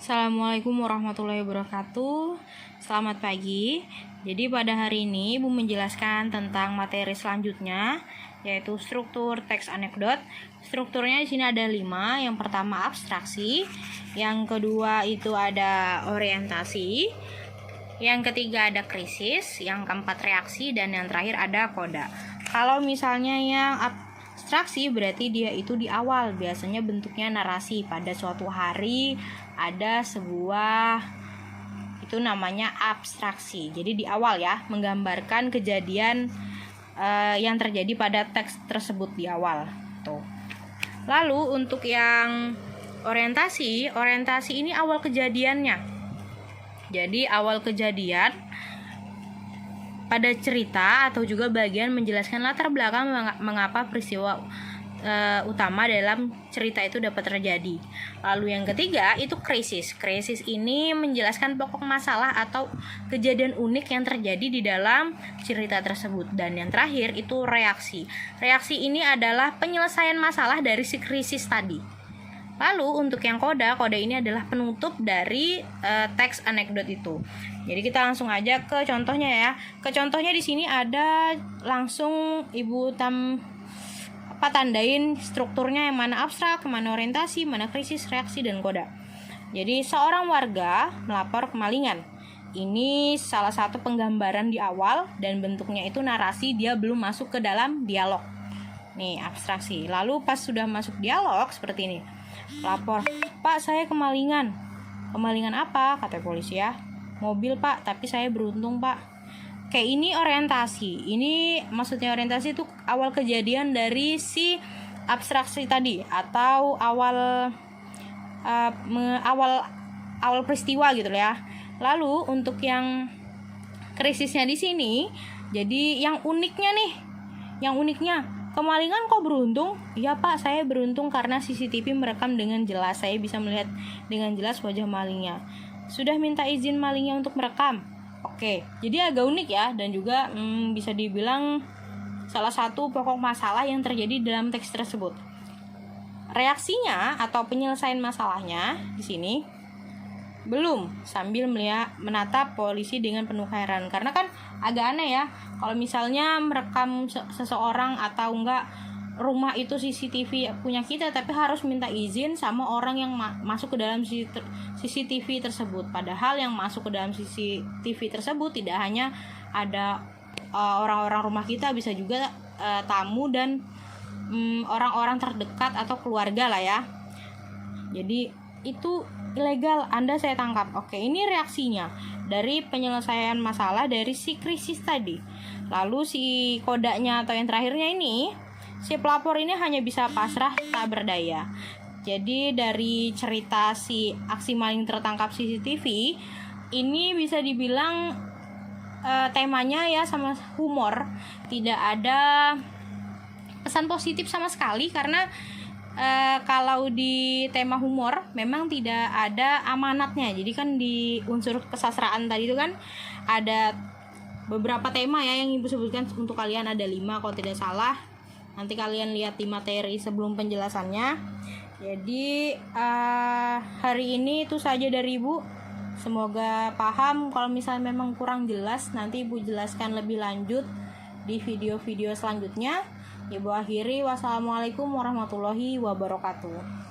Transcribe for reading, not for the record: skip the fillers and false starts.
Assalamualaikum warahmatullahi wabarakatuh. Selamat pagi. Jadi pada hari ini Ibu menjelaskan tentang materi selanjutnya, yaitu struktur teks anekdot. Strukturnya di sini ada 5. Yang pertama abstraksi, yang kedua itu ada orientasi, yang ketiga ada krisis, yang keempat reaksi, dan yang terakhir ada koda. Kalau misalnya yang abstraksi berarti dia itu di awal, biasanya bentuknya narasi. Pada suatu hari ada sebuah, itu namanya abstraksi. Jadi di awal ya, menggambarkan kejadian yang terjadi pada teks tersebut di awal tuh. Lalu untuk yang orientasi ini awal kejadiannya. Jadi awal kejadian pada cerita atau juga bagian menjelaskan latar belakang mengapa peristiwa utama dalam cerita itu dapat terjadi. Lalu yang ketiga itu krisis. Krisis ini menjelaskan pokok masalah atau kejadian unik yang terjadi di dalam cerita tersebut. Dan yang terakhir itu reaksi. Reaksi ini adalah penyelesaian masalah dari si krisis tadi. Lalu untuk yang koda ini adalah penutup dari teks anekdot itu. Jadi kita langsung aja ke contohnya ya. Ke contohnya di sini ada langsung Ibu tandain strukturnya, yang mana abstrak, yang mana orientasi, mana krisis, reaksi, dan koda. Jadi seorang warga melapor kemalingan. Ini salah satu penggambaran di awal dan bentuknya itu narasi, dia belum masuk ke dalam dialog. Nih abstraksi. Lalu pas sudah masuk dialog seperti ini. Lapor, "Pak, saya kemalingan." "Kemalingan apa?" kata polisi ya. "Mobil, Pak, tapi saya beruntung, Pak." Kayak ini orientasi. Ini maksudnya orientasi itu awal kejadian dari si abstraksi tadi, atau awal peristiwa gitu ya. Lalu untuk yang krisisnya di sini, jadi yang uniknya, "Kemalingan kok beruntung?" "Iya, Pak, saya beruntung karena CCTV merekam dengan jelas. Saya bisa melihat dengan jelas wajah malingnya." "Sudah minta izin malingnya untuk merekam?" Oke, jadi agak unik ya, dan juga bisa dibilang salah satu pokok masalah yang terjadi dalam teks tersebut. Reaksinya atau penyelesaian masalahnya di sini belum, sambil menatap polisi dengan penuh heran. Karena kan agak aneh ya, kalau misalnya merekam seseorang atau enggak rumah itu CCTV punya kita, tapi harus minta izin sama orang yang masuk ke dalam CCTV tersebut. Padahal yang masuk ke dalam CCTV tersebut tidak hanya ada orang-orang rumah kita, bisa juga tamu dan orang-orang terdekat atau keluarga lah ya. Jadi itu ilegal, Anda saya tangkap. Oke, ini reaksinya dari penyelesaian masalah dari si krisis tadi. Lalu si kodanya atau yang terakhirnya ini, si pelapor ini hanya bisa pasrah tak berdaya. Jadi dari cerita si aksi maling tertangkap CCTV ini bisa dibilang temanya ya sama humor, tidak ada pesan positif sama sekali. Karena kalau di tema humor memang tidak ada amanatnya. Jadi kan di unsur kesastraan tadi itu kan ada beberapa tema ya yang Ibu sebutkan untuk kalian, ada 5 kalau tidak salah. Nanti kalian lihat di materi sebelum penjelasannya. Jadi hari ini itu saja dari Ibu. Semoga paham. Kalau misalnya memang kurang jelas, nanti Ibu jelaskan lebih lanjut di video-video selanjutnya. Ibu akhiri, wassalamualaikum warahmatullahi wabarakatuh.